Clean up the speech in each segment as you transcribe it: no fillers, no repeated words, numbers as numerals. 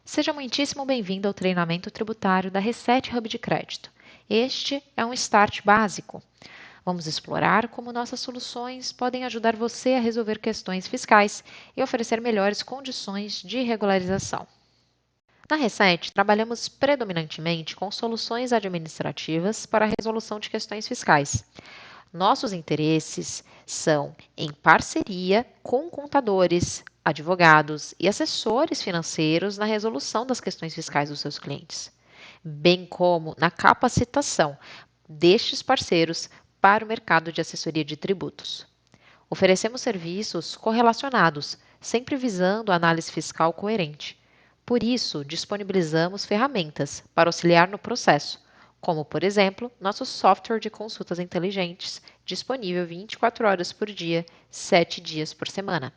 Seja muitíssimo bem-vindo ao treinamento tributário da Reset Hub de Crédito. Este é um start básico. Vamos explorar como nossas soluções podem ajudar você a resolver questões fiscais e oferecer melhores condições de regularização. Na Reset, trabalhamos predominantemente com soluções administrativas para a resolução de questões fiscais. Nossos interesses são em parceria com contadores, advogados e assessores financeiros na resolução das questões fiscais dos seus clientes, bem como na capacitação destes parceiros para o mercado de assessoria de tributos. Oferecemos serviços correlacionados, sempre visando a análise fiscal coerente. Por isso, disponibilizamos ferramentas para auxiliar no processo, como, por exemplo, nosso software de consultas inteligentes, disponível 24 horas por dia, 7 dias por semana.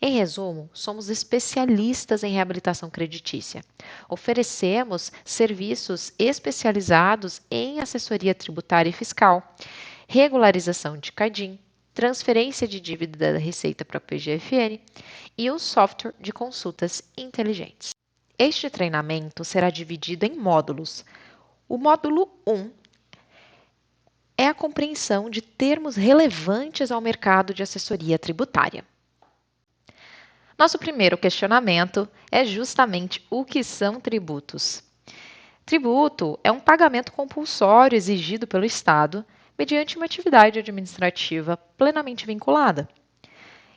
Em resumo, somos especialistas em reabilitação creditícia. Oferecemos serviços especializados em assessoria tributária e fiscal, regularização de CADIM, transferência de dívida da Receita para a PGFN e um software de consultas inteligentes. Este treinamento será dividido em módulos. O módulo 1 é a compreensão de termos relevantes ao mercado de assessoria tributária. Nosso primeiro questionamento é justamente o que são tributos. Tributo é um pagamento compulsório exigido pelo Estado mediante uma atividade administrativa plenamente vinculada.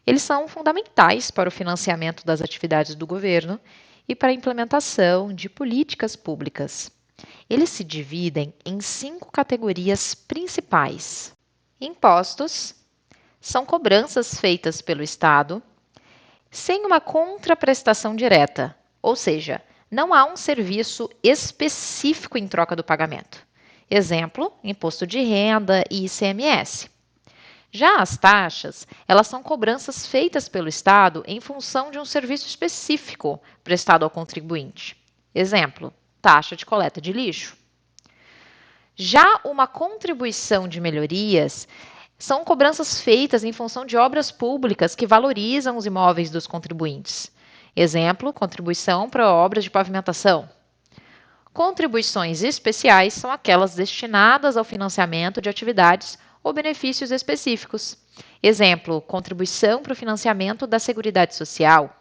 Eles são fundamentais para o financiamento das atividades do governo e para a implementação de políticas públicas. Eles se dividem em 5 categorias principais. Impostos são cobranças feitas pelo Estado sem uma contraprestação direta, ou seja, não há um serviço específico em troca do pagamento. Exemplo, imposto de renda e ICMS. Já as taxas, elas são cobranças feitas pelo Estado em função de um serviço específico prestado ao contribuinte. Exemplo, taxa de coleta de lixo. Já uma contribuição de melhorias são cobranças feitas em função de obras públicas que valorizam os imóveis dos contribuintes. Exemplo, contribuição para obras de pavimentação. Contribuições especiais são aquelas destinadas ao financiamento de atividades ou benefícios específicos. Exemplo, contribuição para o financiamento da Seguridade Social.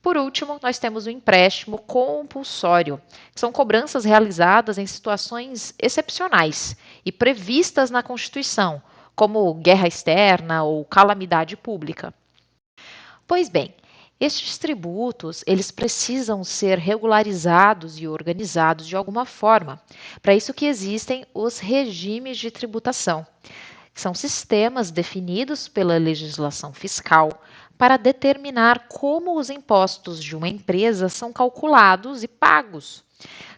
Por último, nós temos o empréstimo compulsório, que são cobranças realizadas em situações excepcionais e previstas na Constituição, como guerra externa ou calamidade pública. Pois bem, estes tributos, eles precisam ser regularizados e organizados de alguma forma. Para isso que existem os regimes de tributação, que são sistemas definidos pela legislação fiscal para determinar como os impostos de uma empresa são calculados e pagos.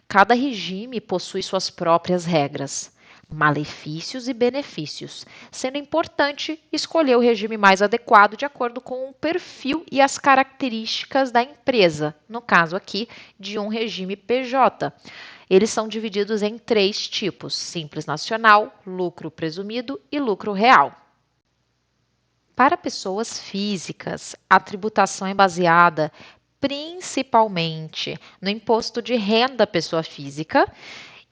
Cada regime possui suas próprias regras, malefícios e benefícios, sendo importante escolher o regime mais adequado de acordo com o perfil e as características da empresa, no caso aqui de um regime PJ. Eles são divididos em 3 tipos: simples nacional, lucro presumido e lucro real. Para pessoas físicas, a tributação é baseada principalmente no imposto de renda pessoa física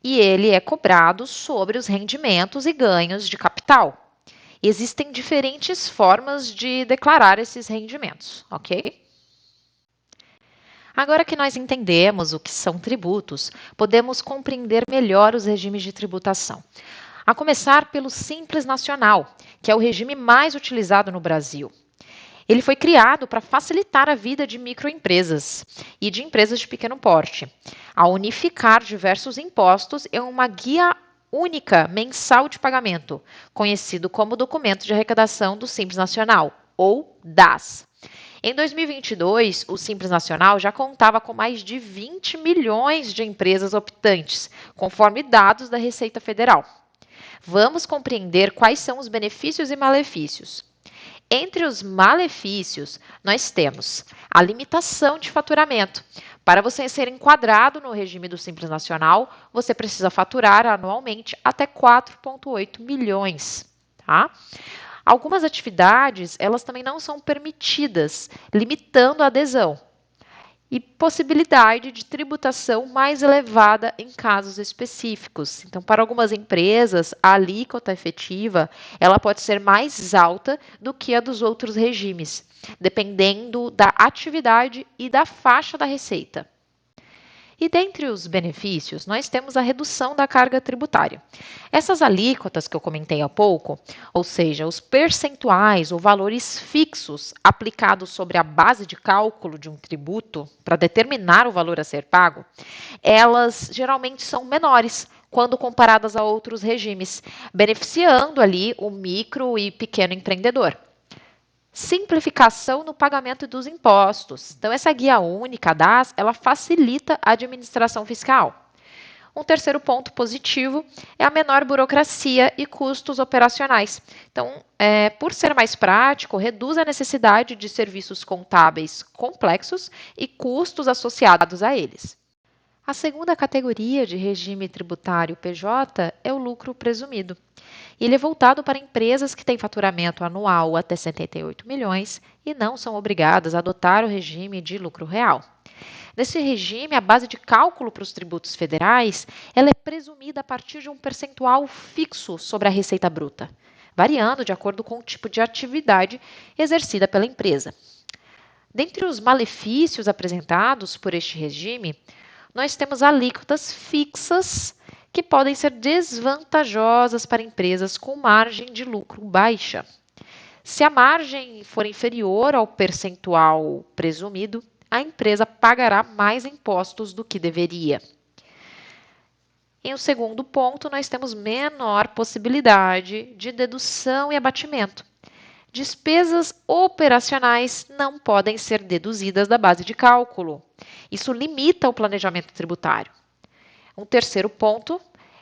e ele é cobrado sobre os rendimentos e ganhos de capital. Existem diferentes formas de declarar esses rendimentos, ok? Agora que nós entendemos o que são tributos, podemos compreender melhor os regimes de tributação. A começar pelo Simples Nacional, que é o regime mais utilizado no Brasil. Ele foi criado para facilitar a vida de microempresas e de empresas de pequeno porte, ao unificar diversos impostos em uma guia única mensal de pagamento, conhecido como Documento de Arrecadação do Simples Nacional, ou DAS. Em 2022, o Simples Nacional já contava com mais de 20 milhões de empresas optantes, conforme dados da Receita Federal. Vamos compreender quais são os benefícios e malefícios. Entre os malefícios, nós temos a limitação de faturamento. Para você ser enquadrado no regime do Simples Nacional, você precisa faturar anualmente até 4,8 milhões. Tá? Algumas atividades, elas também não são permitidas, limitando a adesão. e possibilidade de tributação mais elevada em casos específicos. Então, para algumas empresas, a alíquota efetiva ela pode ser mais alta do que a dos outros regimes, dependendo da atividade e da faixa da receita. E dentre os benefícios, nós temos a redução da carga tributária. Essas alíquotas que eu comentei há pouco, ou seja, os percentuais ou valores fixos aplicados sobre a base de cálculo de um tributo para determinar o valor a ser pago, elas geralmente são menores quando comparadas a outros regimes, beneficiando ali o micro e pequeno empreendedor. Simplificação no pagamento dos impostos. Então, essa guia única, DAS, ela facilita a administração fiscal. Um terceiro ponto positivo é a menor burocracia e custos operacionais. Então, por ser mais prático, reduz a necessidade de serviços contábeis complexos e custos associados a eles. A segunda categoria de regime tributário PJ é o lucro presumido. Ele é voltado para empresas que têm faturamento anual até 78 milhões e não são obrigadas a adotar o regime de lucro real. Nesse regime, a base de cálculo para os tributos federais ela é presumida a partir de um percentual fixo sobre a receita bruta, variando de acordo com o tipo de atividade exercida pela empresa. Dentre os malefícios apresentados por este regime, nós temos alíquotas fixas que podem ser desvantajosas para empresas com margem de lucro baixa. Se a margem for inferior ao percentual presumido, a empresa pagará mais impostos do que deveria. Em um segundo ponto, nós temos menor possibilidade de dedução e abatimento. Despesas operacionais não podem ser deduzidas da base de cálculo. Isso limita o planejamento tributário. Um terceiro ponto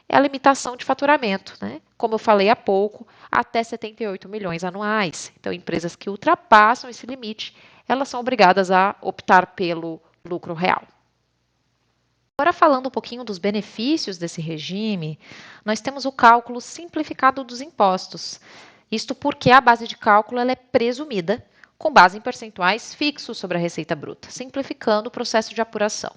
é a limitação de faturamento, né? Como eu falei há pouco, até 78 milhões anuais. Então, empresas que ultrapassam esse limite, elas são obrigadas a optar pelo lucro real. Agora, falando um pouquinho dos benefícios desse regime, nós temos o cálculo simplificado dos impostos. Isto porque a base de cálculo ela é presumida, com base em percentuais fixos sobre a receita bruta, simplificando o processo de apuração.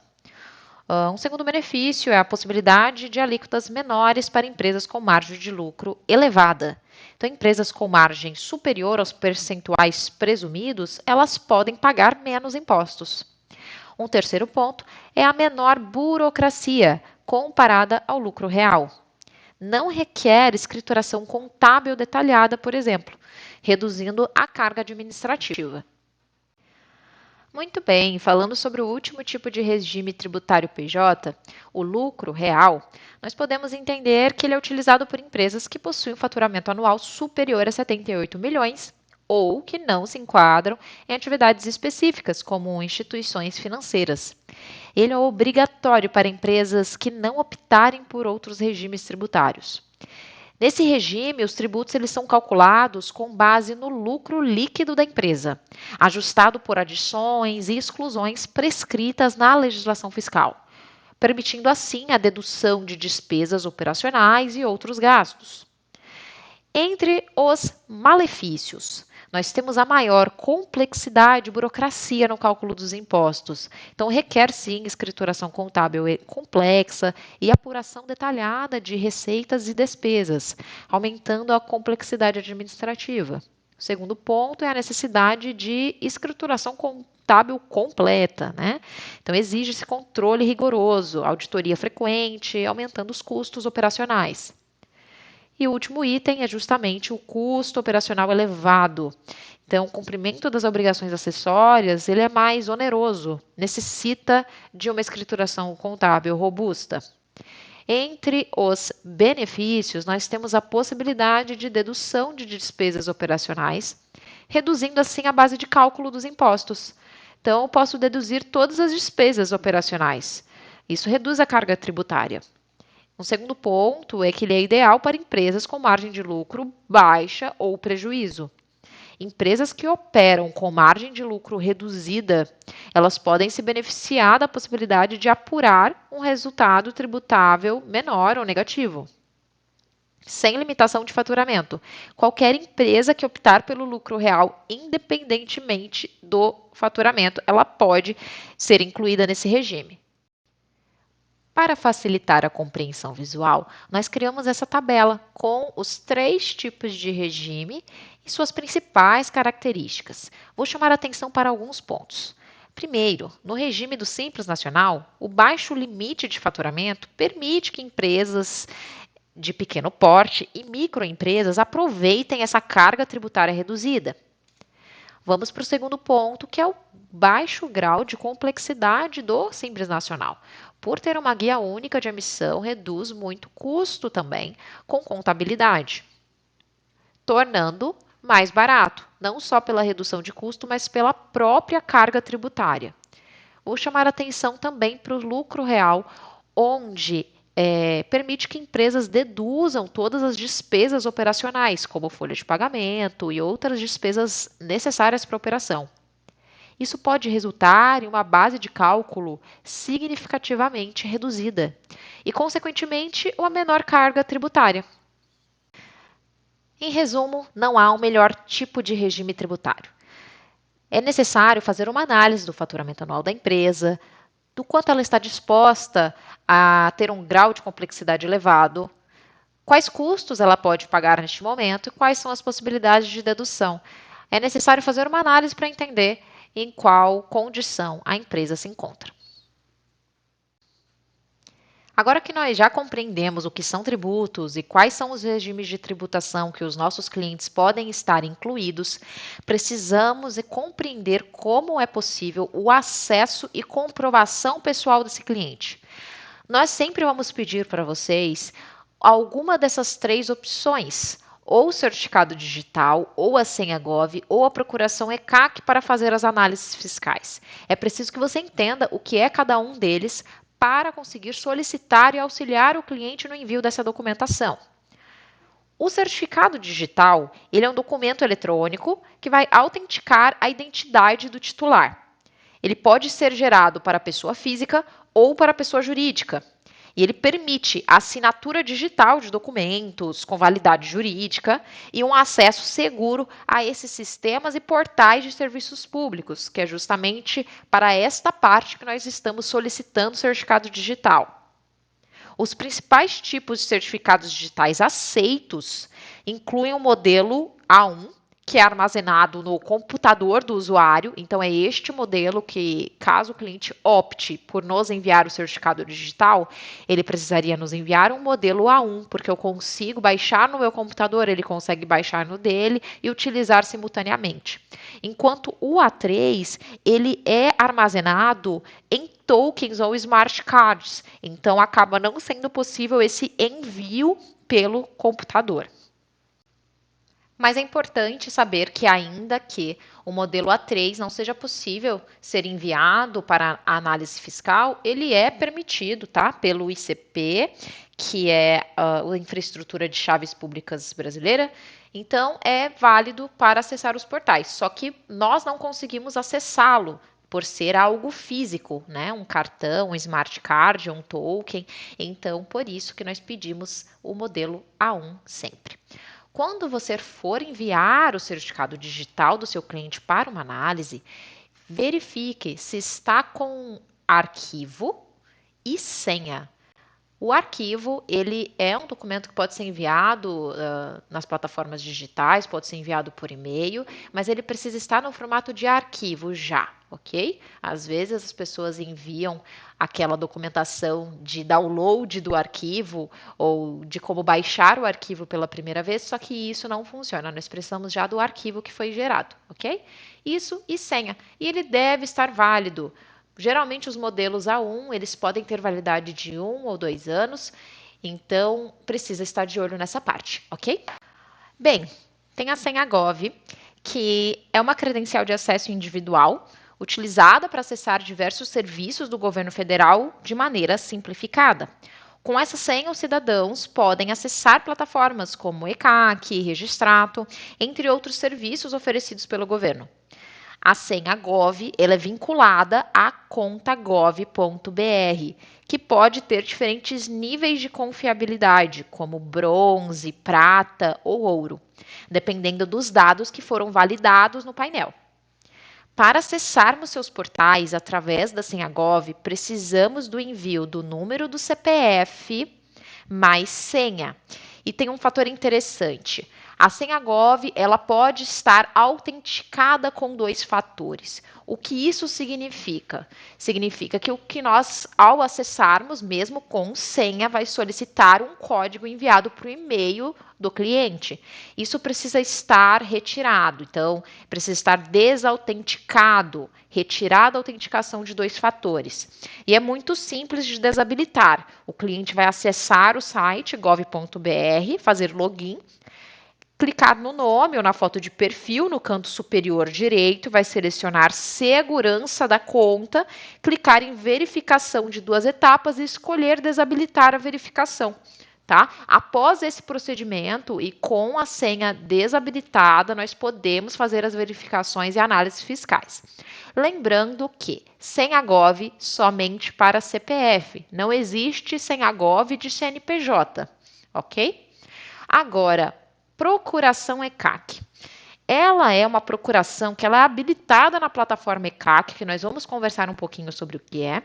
Um segundo benefício é a possibilidade de alíquotas menores para empresas com margem de lucro elevada. Então, empresas com margem superior aos percentuais presumidos, elas podem pagar menos impostos. Um terceiro ponto é a menor burocracia comparada ao lucro real. Não requer escrituração contábil detalhada, por exemplo, reduzindo a carga administrativa. Muito bem, falando sobre o último tipo de regime tributário PJ, o lucro real, nós podemos entender que ele é utilizado por empresas que possuem um faturamento anual superior a 78 milhões ou que não se enquadram em atividades específicas, como instituições financeiras. Ele é obrigatório para empresas que não optarem por outros regimes tributários. Nesse regime, os tributos eles são calculados com base no lucro líquido da empresa, ajustado por adições e exclusões prescritas na legislação fiscal, permitindo assim a dedução de despesas operacionais e outros gastos. Entre os malefícios, nós temos a maior complexidade e burocracia no cálculo dos impostos. Então, requer, sim, escrituração contábil complexa e apuração detalhada de receitas e despesas, aumentando a complexidade administrativa. O segundo ponto é a necessidade de escrituração contábil completa, né? Então, exige-se controle rigoroso, auditoria frequente, aumentando os custos operacionais. E o último item é justamente o custo operacional elevado. Então, o cumprimento das obrigações acessórias ele é mais oneroso, necessita de uma escrituração contábil robusta. Entre os benefícios, nós temos a possibilidade de dedução de despesas operacionais, reduzindo assim a base de cálculo dos impostos. Então, eu posso deduzir todas as despesas operacionais. Isso reduz a carga tributária. Um segundo ponto é que ele é ideal para empresas com margem de lucro baixa ou prejuízo. Empresas que operam com margem de lucro reduzida, elas podem se beneficiar da possibilidade de apurar um resultado tributável menor ou negativo. sem limitação de faturamento. Qualquer empresa que optar pelo lucro real, independentemente do faturamento, ela pode ser incluída nesse regime. Para facilitar a compreensão visual, nós criamos essa tabela com os 3 tipos de regime e suas principais características. Vou chamar a atenção para alguns pontos. Primeiro, no regime do Simples Nacional, o baixo limite de faturamento permite que empresas de pequeno porte e microempresas aproveitem essa carga tributária reduzida. Vamos para o segundo ponto, que é o baixo grau de complexidade do Simples Nacional. Por ter uma guia única de emissão, reduz muito custo também com contabilidade, tornando mais barato, não só pela redução de custo, mas pela própria carga tributária. Vou chamar a atenção também para o lucro real, onde permite que empresas deduzam todas as despesas operacionais, como folha de pagamento e outras despesas necessárias para a operação. Isso pode resultar em uma base de cálculo significativamente reduzida e, consequentemente, uma menor carga tributária. Em resumo, não há um melhor tipo de regime tributário. É necessário fazer uma análise do faturamento anual da empresa, do quanto ela está disposta a ter um grau de complexidade elevado, quais custos ela pode pagar neste momento e quais são as possibilidades de dedução. É necessário fazer uma análise para entender em qual condição a empresa se encontra. Agora que nós já compreendemos o que são tributos e quais são os regimes de tributação que os nossos clientes podem estar incluídos, precisamos compreender como é possível o acesso e comprovação pessoal desse cliente. Nós sempre vamos pedir para vocês alguma dessas 3 opções, ou o certificado digital, ou a senha Gov, ou a procuração ECAC para fazer as análises fiscais. É preciso que você entenda o que é cada um deles para conseguir solicitar e auxiliar o cliente no envio dessa documentação. O certificado digital, ele é um documento eletrônico que vai autenticar a identidade do titular. Ele pode ser gerado para a pessoa física ou para a pessoa jurídica. E ele permite a assinatura digital de documentos com validade jurídica e um acesso seguro a esses sistemas e portais de serviços públicos, que é justamente para esta parte que nós estamos solicitando o certificado digital. Os principais tipos de certificados digitais aceitos incluem o modelo A1, que é armazenado no computador do usuário. Então, é este modelo que, caso o cliente opte por nos enviar o certificado digital, ele precisaria nos enviar um modelo A1, porque eu consigo baixar no meu computador, ele consegue baixar no dele e utilizar simultaneamente. Enquanto o A3, ele é armazenado em tokens ou smart cards, então acaba não sendo possível esse envio pelo computador. Mas é importante saber que, ainda que o modelo A3 não seja possível ser enviado para a análise fiscal, ele é permitido, tá, pelo ICP, que é a Infraestrutura de Chaves Públicas Brasileira. Então, é válido para acessar os portais, só que nós não conseguimos acessá-lo por ser algo físico, né? Um cartão, um smart card, um token. Então, por isso que nós pedimos o modelo A1 sempre. Quando você for enviar o certificado digital do seu cliente para uma análise, verifique se está com arquivo e senha. O arquivo, ele é um documento que pode ser enviado nas plataformas digitais, pode ser enviado por e-mail, mas ele precisa estar no formato de arquivo já, ok? Às vezes as pessoas enviam aquela documentação de download do arquivo ou de como baixar o arquivo pela primeira vez, só que isso não funciona, nós precisamos já do arquivo que foi gerado, ok? Isso e senha, e ele deve estar válido. Geralmente os modelos A1, eles podem ter validade de 1 ou 2 anos, então precisa estar de olho nessa parte, ok? Bem, tem a senha Gov, que é uma credencial de acesso individual, utilizada para acessar diversos serviços do governo federal de maneira simplificada. Com essa senha, os cidadãos podem acessar plataformas como ECAC, Registrato, entre outros serviços oferecidos pelo governo. A senha Gov, ela é vinculada à conta gov.br, que pode ter diferentes níveis de confiabilidade, como bronze, prata ou ouro, dependendo dos dados que foram validados no painel. Para acessarmos seus portais através da senha Gov, precisamos do envio do número do CPF mais senha. E tem um fator interessante. A senha Gov, ela pode estar autenticada com 2 fatores. O que isso significa? Significa que o que nós, ao acessarmos, mesmo com senha, vai solicitar um código enviado para o e-mail do cliente. Isso precisa estar retirado, então precisa estar desautenticado, retirada a autenticação de 2 fatores. E é muito simples de desabilitar. O cliente vai acessar o site gov.br, fazer login, clicar no nome ou na foto de perfil no canto superior direito, vai selecionar segurança da conta, clicar em verificação de 2 etapas e escolher desabilitar a verificação. Tá? Após esse procedimento e com a senha desabilitada, nós podemos fazer as verificações e análises fiscais. Lembrando que senha Gov somente para CPF, não existe senha Gov de CNPJ, ok? Agora, procuração ECAC. Ela é uma procuração que ela é habilitada na plataforma ECAC, que nós vamos conversar um pouquinho sobre o que é,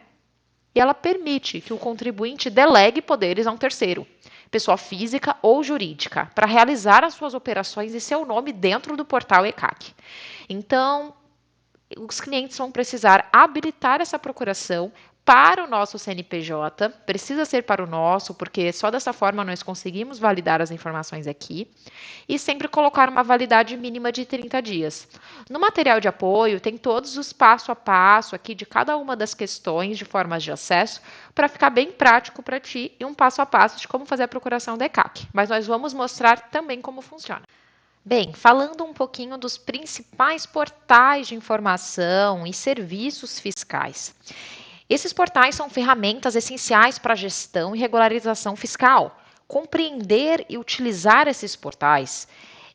e ela permite que o contribuinte delegue poderes a um terceiro, pessoa física ou jurídica, para realizar as suas operações em seu nome dentro do portal ECAC. Então, os clientes vão precisar habilitar essa procuração para o nosso CNPJ, precisa ser para o nosso, porque só dessa forma nós conseguimos validar as informações aqui, e sempre colocar uma validade mínima de 30 dias. No material de apoio tem todos os passo a passo aqui de cada uma das questões de formas de acesso, para ficar bem prático para ti e um passo a passo de como fazer a procuração da ECAC, mas nós vamos mostrar também como funciona. Bem, falando um pouquinho dos principais portais de informação e serviços fiscais. Esses portais são ferramentas essenciais para a gestão e regularização fiscal. Compreender e utilizar esses portais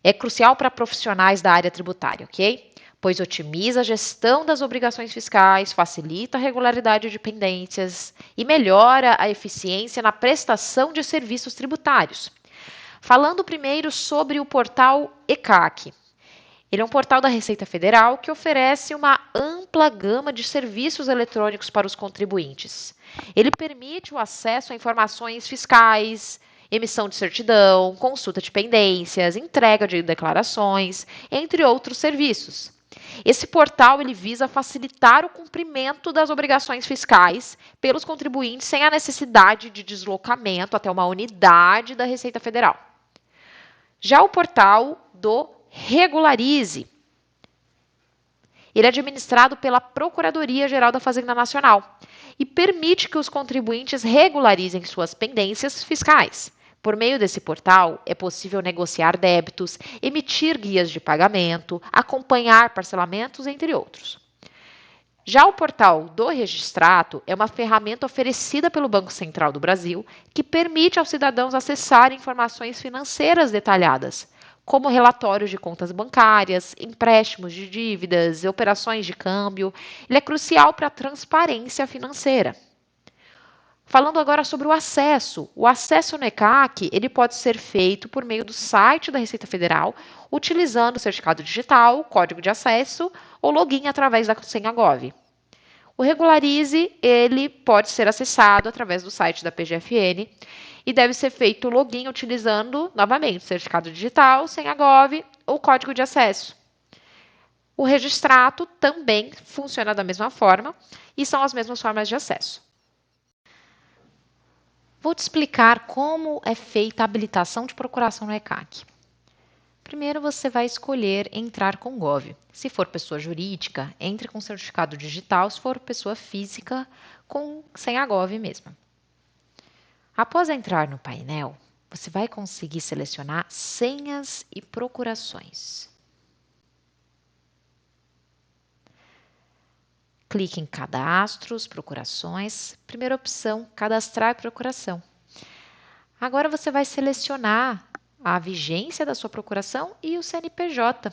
é crucial para profissionais da área tributária, ok? Pois otimiza a gestão das obrigações fiscais, facilita a regularidade de pendências e melhora a eficiência na prestação de serviços tributários. Falando primeiro sobre o portal ECAC. Ele é um portal da Receita Federal que oferece uma ampla gama de serviços eletrônicos para os contribuintes. Ele permite o acesso a informações fiscais, emissão de certidão, consulta de pendências, entrega de declarações, entre outros serviços. Esse portal ele visa facilitar o cumprimento das obrigações fiscais pelos contribuintes sem a necessidade de deslocamento até uma unidade da Receita Federal. Já o portal do Regularize. Ele é administrado pela Procuradoria-Geral da Fazenda Nacional e permite que os contribuintes regularizem suas pendências fiscais. Por meio desse portal, é possível negociar débitos, emitir guias de pagamento, acompanhar parcelamentos, entre outros. Já o portal do Registrato é uma ferramenta oferecida pelo Banco Central do Brasil que permite aos cidadãos acessarem informações financeiras detalhadas, como relatórios de contas bancárias, empréstimos de dívidas, operações de câmbio. Ele é crucial para a transparência financeira. Falando agora sobre o acesso no ECAC ele pode ser feito por meio do site da Receita Federal, utilizando o certificado digital, código de acesso ou login através da senha Gov. O Regularize ele pode ser acessado através do site da PGFN e deve ser feito o login utilizando, novamente, certificado digital, senha Gov ou código de acesso. O Registrato também funciona da mesma forma e são as mesmas formas de acesso. Vou te explicar como é feita a habilitação de procuração no ECAC. Primeiro, você vai escolher entrar com Gov. Se for pessoa jurídica, entre com certificado digital. Se for pessoa física, com senha Gov mesmo. Após entrar no painel, você vai conseguir selecionar senhas e procurações. Clique em Cadastros, Procurações. Primeira opção, Cadastrar procuração. Agora você vai selecionar a vigência da sua procuração e o CNPJ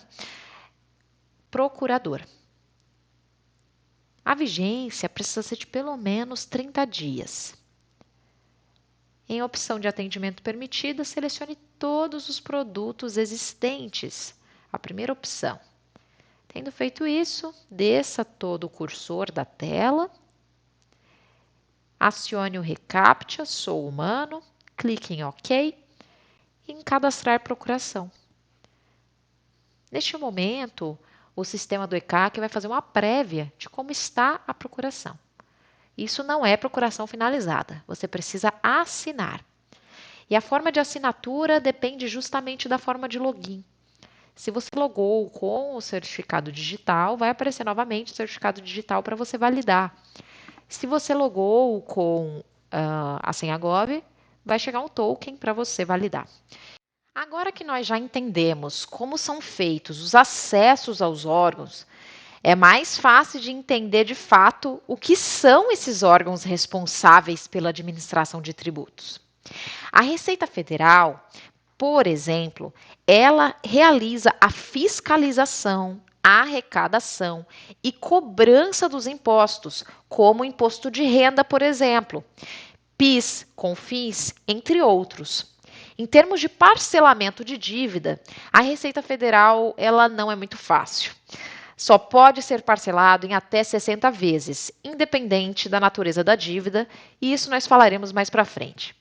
procurador. A vigência precisa ser de pelo menos 30 dias. Em opção de atendimento permitida, selecione todos os produtos existentes. A primeira opção. Tendo feito isso, desça todo o cursor da tela, acione o reCAPTCHA, sou humano, clique em OK e em cadastrar procuração. Neste momento, o sistema do ECAC vai fazer uma prévia de como está a procuração. Isso não é procuração finalizada, você precisa assinar. E a forma de assinatura depende justamente da forma de login. Se você logou com o certificado digital, vai aparecer novamente o certificado digital para você validar. Se você logou com a senha Gov, vai chegar um token para você validar. Agora que nós já entendemos como são feitos os acessos aos órgãos, é mais fácil de entender de fato o que são esses órgãos responsáveis pela administração de tributos. A Receita Federal, por exemplo, ela realiza a fiscalização, a arrecadação e cobrança dos impostos, como o imposto de renda, por exemplo, PIS, CONFINS, entre outros. Em termos de parcelamento de dívida, a Receita Federal ela não é muito fácil. Só pode ser parcelado em até 60 vezes, independente da natureza da dívida, e isso nós falaremos mais para frente.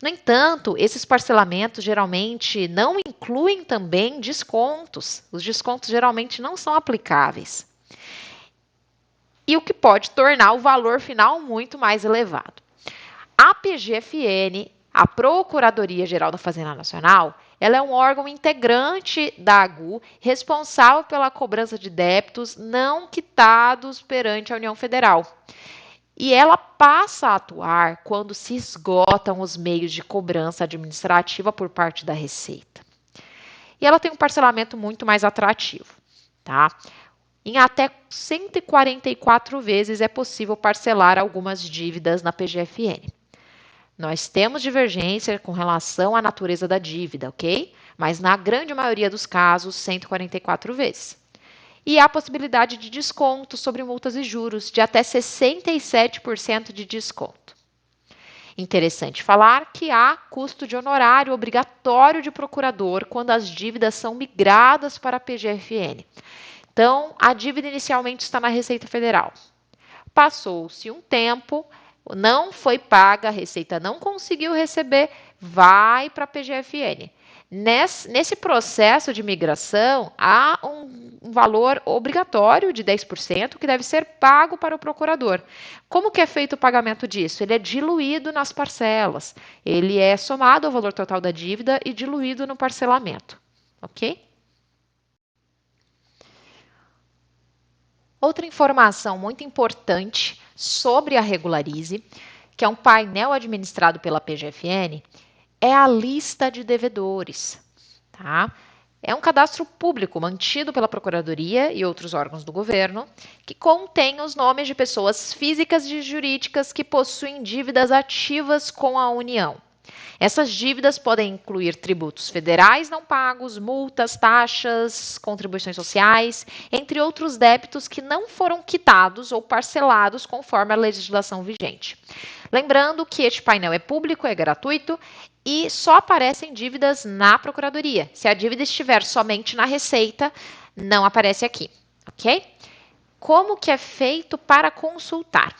No entanto, esses parcelamentos geralmente não incluem também descontos. Os descontos geralmente não são aplicáveis. E o que pode tornar o valor final muito mais elevado. A PGFN, a Procuradoria-Geral da Fazenda Nacional, ela é um órgão integrante da AGU, responsável pela cobrança de débitos não quitados perante a União Federal. E ela passa a atuar quando se esgotam os meios de cobrança administrativa por parte da Receita. E ela tem um parcelamento muito mais atrativo, tá? Em até 144 vezes é possível parcelar algumas dívidas na PGFN. Nós temos divergência com relação à natureza da dívida, ok? Mas na grande maioria dos casos, 144 vezes. E há a possibilidade de desconto sobre multas e juros, de até 67% de desconto. Interessante falar que há custo de honorário obrigatório de procurador quando as dívidas são migradas para a PGFN. Então, a dívida inicialmente está na Receita Federal. Passou-se um tempo, não foi paga, a Receita não conseguiu receber, vai para a PGFN. Nesse processo de migração, há um valor obrigatório de 10% que deve ser pago para o procurador. Como que é feito o pagamento disso? Ele é diluído nas parcelas. Ele é somado ao valor total da dívida e diluído no parcelamento. Ok? Outra informação muito importante sobre a Regularize, que é um painel administrado pela PGFN, é a lista de devedores. Tá? É um cadastro público mantido pela Procuradoria e outros órgãos do governo, que contém os nomes de pessoas físicas e jurídicas que possuem dívidas ativas com a União. Essas dívidas podem incluir tributos federais não pagos, multas, taxas, contribuições sociais, entre outros débitos que não foram quitados ou parcelados conforme a legislação vigente. Lembrando que este painel é público, é gratuito e só aparecem dívidas na Procuradoria. Se a dívida estiver somente na Receita, não aparece aqui, ok? Como que é feito para consultar?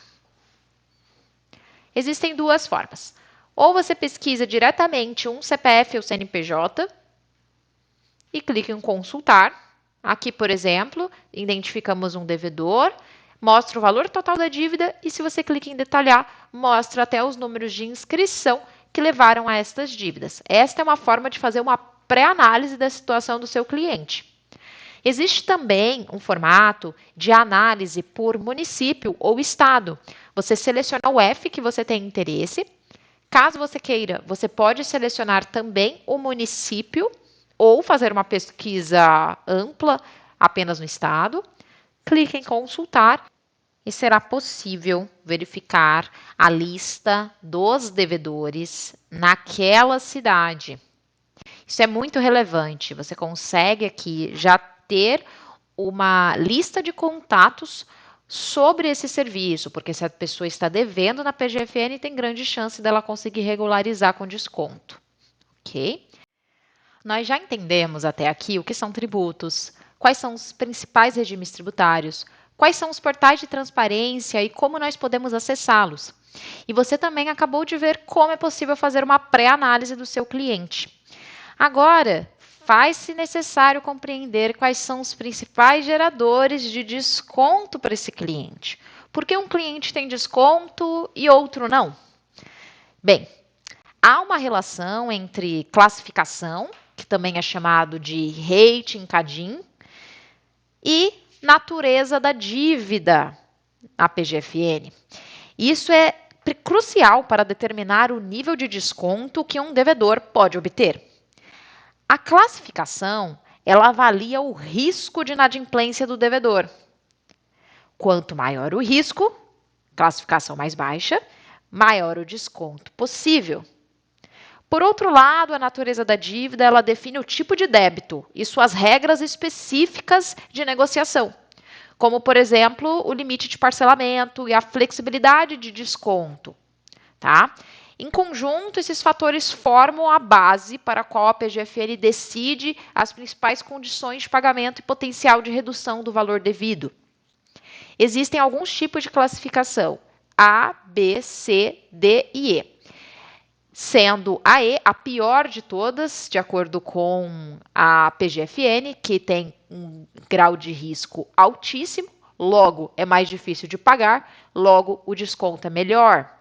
Existem duas formas. Ou você pesquisa diretamente um CPF ou CNPJ e clica em consultar. Aqui, por exemplo, identificamos um devedor, mostra o valor total da dívida e se você clica em detalhar, mostra até os números de inscrição que levaram a estas dívidas. Esta é uma forma de fazer uma pré-análise da situação do seu cliente. Existe também um formato de análise por município ou estado. Você seleciona o F que você tem interesse. Caso você queira, você pode selecionar também o município ou fazer uma pesquisa ampla apenas no estado. Clique em consultar e será possível verificar a lista dos devedores naquela cidade. Isso é muito relevante. Você consegue aqui já ter uma lista de contatos sobre esse serviço, porque se a pessoa está devendo na PGFN, tem grande chance dela conseguir regularizar com desconto, ok? Nós já entendemos até aqui o que são tributos, quais são os principais regimes tributários, quais são os portais de transparência e como nós podemos acessá-los. E você também acabou de ver como é possível fazer uma pré-análise do seu cliente. Agora, faz-se necessário compreender quais são os principais geradores de desconto para esse cliente. Por que um cliente tem desconto e outro não? Bem, há uma relação entre classificação, que também é chamado de rating CADIM, e natureza da dívida, a PGFN. Isso é crucial para determinar o nível de desconto que um devedor pode obter. A classificação, ela avalia o risco de inadimplência do devedor. Quanto maior o risco, classificação mais baixa, maior o desconto possível. Por outro lado, a natureza da dívida, ela define o tipo de débito e suas regras específicas de negociação, como, por exemplo, o limite de parcelamento e a flexibilidade de desconto, tá? Em conjunto, esses fatores formam a base para a qual a PGFN decide as principais condições de pagamento e potencial de redução do valor devido. Existem alguns tipos de classificação: A, B, C, D e E. Sendo a E a pior de todas, de acordo com a PGFN, que tem um grau de risco altíssimo, logo é mais difícil de pagar, logo o desconto é melhor.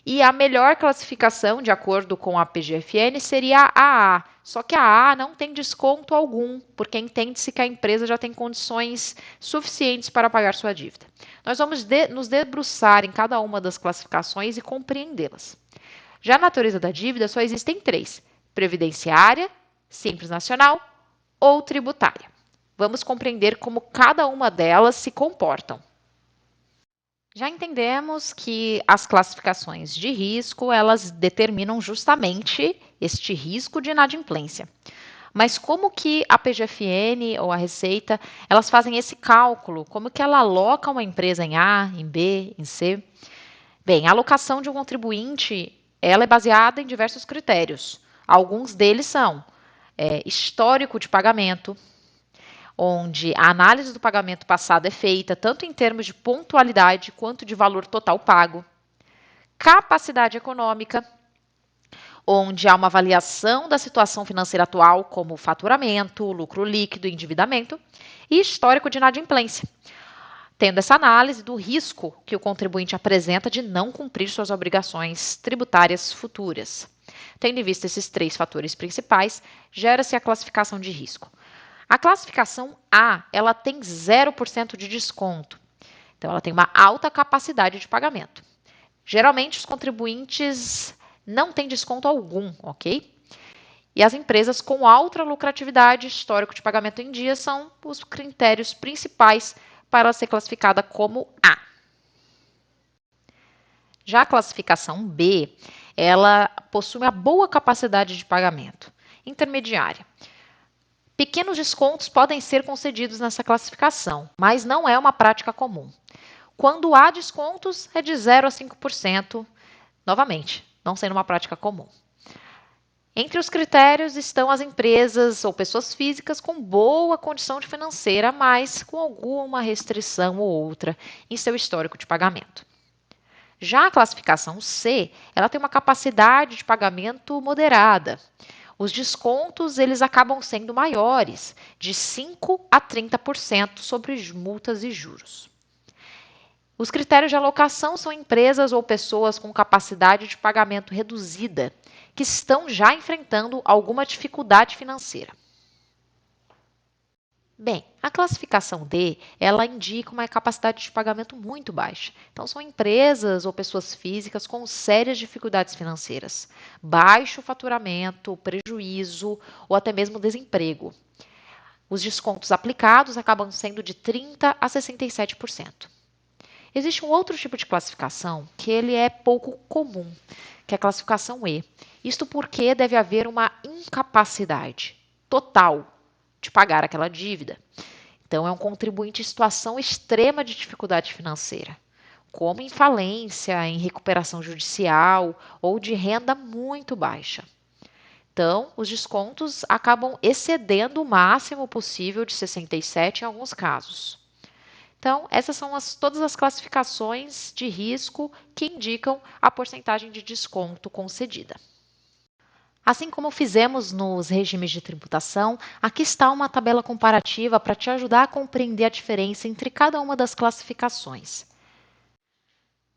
E a melhor classificação, de acordo com a PGFN, seria a AA. Só que a A não tem desconto algum, porque entende-se que a empresa já tem condições suficientes para pagar sua dívida. Nós vamos nos debruçar em cada uma das classificações e compreendê-las. Já a natureza da dívida só existem três: previdenciária, simples nacional ou tributária. Vamos compreender como cada uma delas se comportam. Já entendemos que as classificações de risco, elas determinam justamente este risco de inadimplência. Mas como que a PGFN ou a Receita, elas fazem esse cálculo? Como que ela aloca uma empresa em A, em B, em C? Bem, a alocação de um contribuinte, ela é baseada em diversos critérios. Alguns deles são histórico de pagamento, onde a análise do pagamento passado é feita tanto em termos de pontualidade quanto de valor total pago. Capacidade econômica, onde há uma avaliação da situação financeira atual, como faturamento, lucro líquido, endividamento, e histórico de inadimplência, tendo essa análise do risco que o contribuinte apresenta de não cumprir suas obrigações tributárias futuras. Tendo em vista esses três fatores principais, gera-se a classificação de risco. A classificação A, ela tem 0% de desconto. Então, ela tem uma alta capacidade de pagamento. Geralmente, os contribuintes não têm desconto algum, ok? E as empresas com alta lucratividade e histórico de pagamento em dia são os critérios principais para ser classificada como A. Já a classificação B, ela possui uma boa capacidade de pagamento, intermediária. Pequenos descontos podem ser concedidos nessa classificação, mas não é uma prática comum. Quando há descontos, é de 0 a 5%, novamente, não sendo uma prática comum. Entre os critérios estão as empresas ou pessoas físicas com boa condição financeira, mas com alguma restrição ou outra em seu histórico de pagamento. Já a classificação C, ela tem uma capacidade de pagamento moderada. Os descontos eles acabam sendo maiores, de 5 a 30% sobre multas e juros. Os critérios de alocação são empresas ou pessoas com capacidade de pagamento reduzida, que estão já enfrentando alguma dificuldade financeira. Bem, a classificação D, ela indica uma capacidade de pagamento muito baixa. Então, são empresas ou pessoas físicas com sérias dificuldades financeiras, baixo faturamento, prejuízo ou até mesmo desemprego. Os descontos aplicados acabam sendo de 30% a 67%. Existe um outro tipo de classificação que ele é pouco comum, que é a classificação E. Isto porque deve haver uma incapacidade total de pagar aquela dívida. Então, é um contribuinte em situação extrema de dificuldade financeira, como em falência, em recuperação judicial ou de renda muito baixa. Então, os descontos acabam excedendo o máximo possível de 67 em alguns casos. Então, essas são todas as classificações de risco que indicam a porcentagem de desconto concedida. Assim como fizemos nos regimes de tributação, aqui está uma tabela comparativa para te ajudar a compreender a diferença entre cada uma das classificações.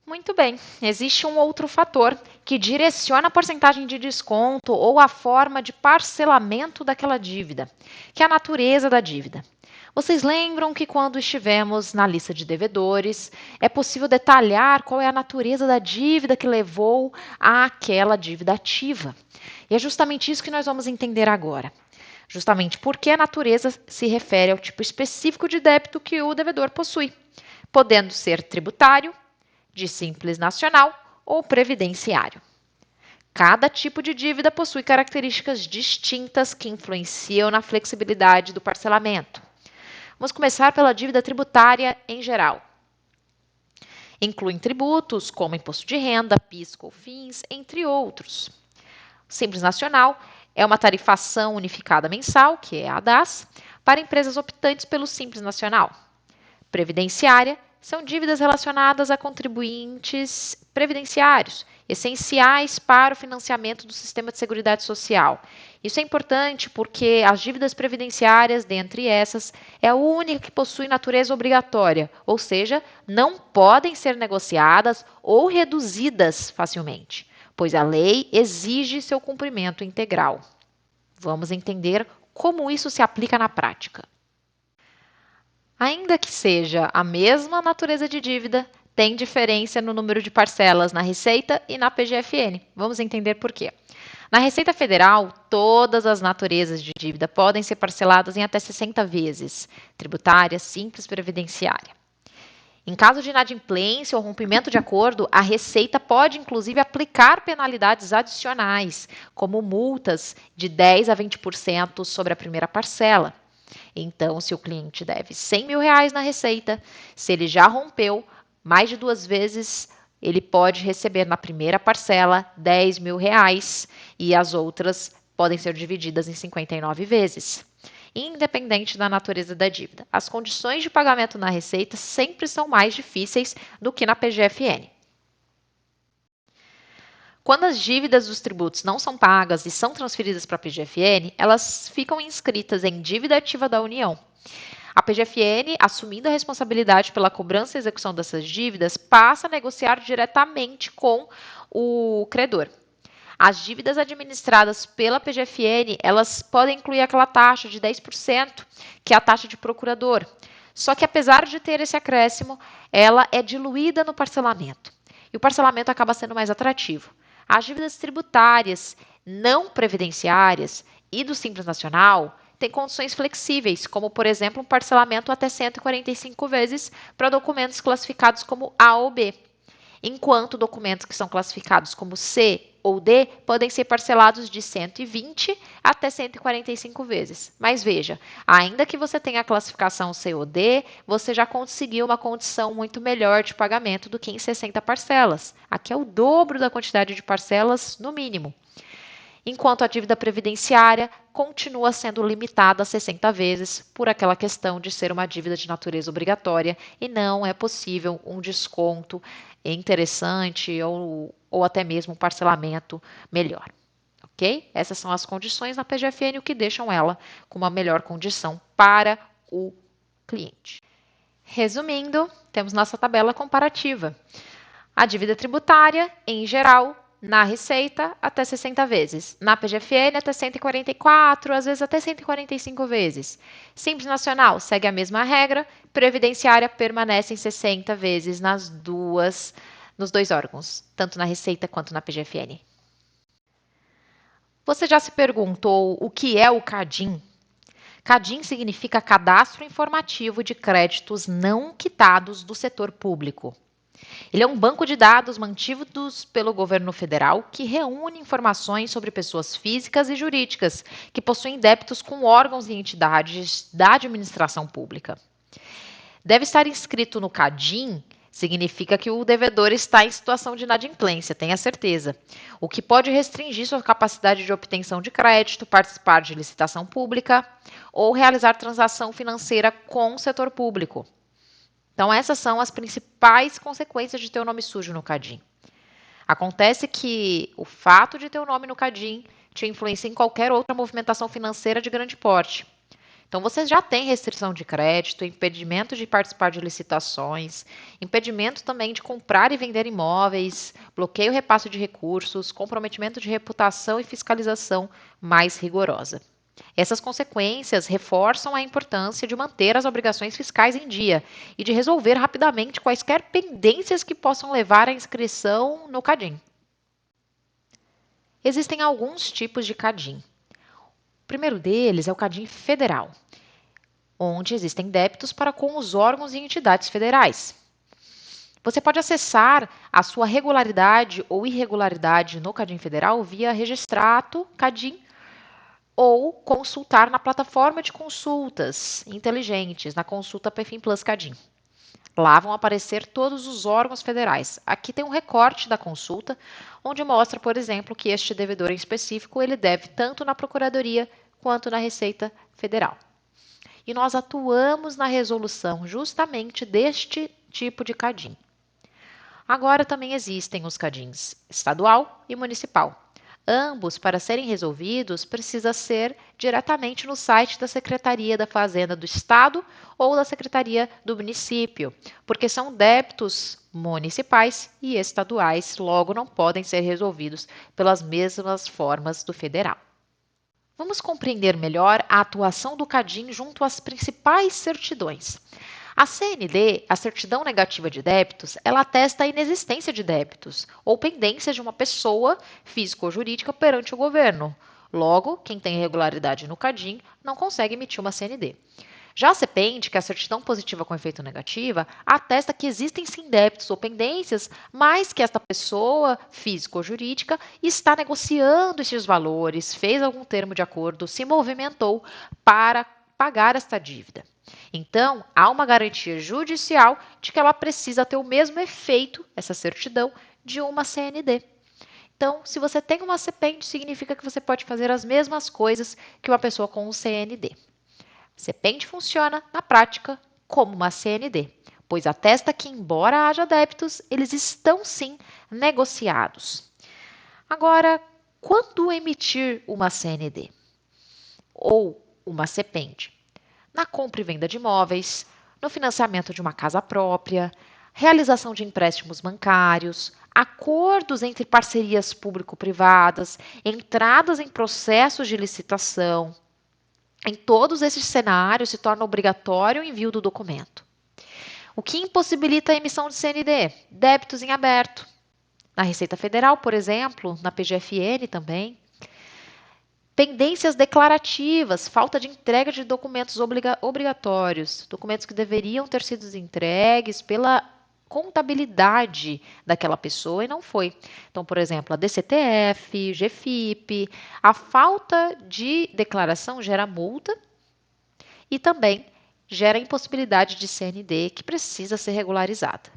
Muito bem, existe um outro fator que direciona a porcentagem de desconto ou a forma de parcelamento daquela dívida, que é a natureza da dívida. Vocês lembram que quando estivemos na lista de devedores, é possível detalhar qual é a natureza da dívida que levou àquela dívida ativa. E é justamente isso que nós vamos entender agora. Justamente porque a natureza se refere ao tipo específico de débito que o devedor possui, podendo ser tributário, de simples nacional ou previdenciário. Cada tipo de dívida possui características distintas que influenciam na flexibilidade do parcelamento. Vamos começar pela dívida tributária em geral. Incluem tributos como imposto de renda, PIS, COFINS, entre outros. Simples Nacional é uma tarifação unificada mensal, que é a DAS, para empresas optantes pelo Simples Nacional. Previdenciária são dívidas relacionadas a contribuintes previdenciários, essenciais para o financiamento do sistema de seguridade social. Isso é importante porque as dívidas previdenciárias, dentre essas, é a única que possui natureza obrigatória, ou seja, não podem ser negociadas ou reduzidas facilmente, pois a lei exige seu cumprimento integral. Vamos entender como isso se aplica na prática. Ainda que seja a mesma natureza de dívida, tem diferença no número de parcelas na Receita e na PGFN. Vamos entender por quê. Na Receita Federal, todas as naturezas de dívida podem ser parceladas em até 60 vezes, tributária, simples, previdenciária. Em caso de inadimplência ou rompimento de acordo, a Receita pode, inclusive, aplicar penalidades adicionais, como multas de 10% a 20% sobre a primeira parcela. Então, se o cliente deve R$100 mil na Receita, se ele já rompeu mais de 2 vezes, ele pode receber na primeira parcela R$10 mil e as outras podem ser divididas em 59 vezes. Independente da natureza da dívida, as condições de pagamento na Receita sempre são mais difíceis do que na PGFN. Quando as dívidas dos tributos não são pagas e são transferidas para a PGFN, elas ficam inscritas em dívida ativa da União. A PGFN, assumindo a responsabilidade pela cobrança e execução dessas dívidas, passa a negociar diretamente com o credor. As dívidas administradas pela PGFN, elas podem incluir aquela taxa de 10%, que é a taxa de procurador. Só que apesar de ter esse acréscimo, ela é diluída no parcelamento. E o parcelamento acaba sendo mais atrativo. As dívidas tributárias não previdenciárias e do Simples Nacional têm condições flexíveis, como, por exemplo, um parcelamento até 145 vezes para documentos classificados como A ou B, enquanto documentos que são classificados como C ou D podem ser parcelados de 120 até 145 vezes. Mas veja, ainda que você tenha a classificação C ou D, você já conseguiu uma condição muito melhor de pagamento do que em 60 parcelas. Aqui é o dobro da quantidade de parcelas no mínimo. Enquanto a dívida previdenciária continua sendo limitada a 60 vezes por aquela questão de ser uma dívida de natureza obrigatória e não é possível um desconto interessante ou até mesmo um parcelamento melhor. Ok? Essas são as condições na PGFN, o que deixam ela com uma melhor condição para o cliente. Resumindo, temos nossa tabela comparativa. A dívida tributária, em geral, na Receita, até 60 vezes. Na PGFN, até 144, às vezes até 145 vezes. Simples Nacional segue a mesma regra. Previdenciária permanece em 60 vezes nos dois órgãos, tanto na Receita quanto na PGFN. Você já se perguntou o que é o CADIM? CADIM significa Cadastro Informativo de Créditos Não Quitados do Setor Público. Ele é um banco de dados mantidos pelo governo federal que reúne informações sobre pessoas físicas e jurídicas que possuem débitos com órgãos e entidades da administração pública. Deve estar inscrito no CADIM, significa que o devedor está em situação de inadimplência, tenha certeza, o que pode restringir sua capacidade de obtenção de crédito, participar de licitação pública ou realizar transação financeira com o setor público. Então, essas são as principais consequências de ter o nome sujo no CADIM. Acontece que o fato de ter o nome no CADIM te influencia em qualquer outra movimentação financeira de grande porte. Então, você já tem restrição de crédito, impedimento de participar de licitações, impedimento também de comprar e vender imóveis, bloqueio e repasse de recursos, comprometimento de reputação e fiscalização mais rigorosa. Essas consequências reforçam a importância de manter as obrigações fiscais em dia e de resolver rapidamente quaisquer pendências que possam levar à inscrição no CADIM. Existem alguns tipos de CADIM. O primeiro deles é o CADIM federal, onde existem débitos para com os órgãos e entidades federais. Você pode acessar a sua regularidade ou irregularidade no CADIM federal via Registrato CADIM ou consultar na plataforma de consultas inteligentes, na consulta PFIM Plus CADIM. Lá vão aparecer todos os órgãos federais. Aqui tem um recorte da consulta, onde mostra, por exemplo, que este devedor em específico ele deve tanto na Procuradoria quanto na Receita Federal. E nós atuamos na resolução justamente deste tipo de CADIM. Agora também existem os CADIMs estadual e municipal. Ambos, para serem resolvidos, precisa ser diretamente no site da Secretaria da Fazenda do Estado ou da Secretaria do Município, porque são débitos municipais e estaduais, logo não podem ser resolvidos pelas mesmas formas do federal. Vamos compreender melhor a atuação do CADIM junto às principais certidões. A CND, a certidão negativa de débitos, ela atesta a inexistência de débitos ou pendências de uma pessoa física ou jurídica perante o governo. Logo, quem tem irregularidade no CADIM não consegue emitir uma CND. Já a CEPEND, que é a certidão positiva com efeito negativa, atesta que existem sim débitos ou pendências, mas que esta pessoa física ou jurídica está negociando esses valores, fez algum termo de acordo, se movimentou para pagar esta dívida. Então, há uma garantia judicial de que ela precisa ter o mesmo efeito, essa certidão, de uma CND. Então, se você tem uma CEPEND, significa que você pode fazer as mesmas coisas que uma pessoa com um CND. CEPEND funciona, na prática, como uma CND, pois atesta que, embora haja débitos, eles estão sim negociados. Agora, quando emitir uma CND ou uma CEPEND? Na compra e venda de imóveis, no financiamento de uma casa própria, realização de empréstimos bancários, acordos entre parcerias público-privadas, entradas em processos de licitação. Em todos esses cenários, se torna obrigatório o envio do documento. O que impossibilita a emissão de CND? Débitos em aberto. Na Receita Federal, por exemplo, na PGFN também. Pendências declarativas, falta de entrega de documentos obrigatórios, documentos que deveriam ter sido entregues pela contabilidade daquela pessoa e não foi. Então, por exemplo, a DCTF, GFIP, a falta de declaração gera multa e também gera impossibilidade de CND que precisa ser regularizada.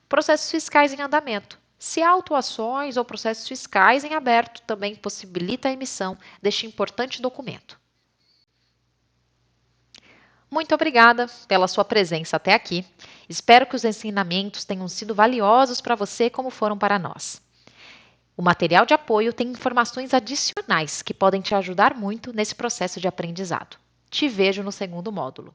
Processos fiscais em andamento. Se há autuações ou processos fiscais em aberto, também possibilita a emissão deste importante documento. Muito obrigada pela sua presença até aqui. Espero que os ensinamentos tenham sido valiosos para você como foram para nós. O material de apoio tem informações adicionais que podem te ajudar muito nesse processo de aprendizado. Te vejo no segundo módulo.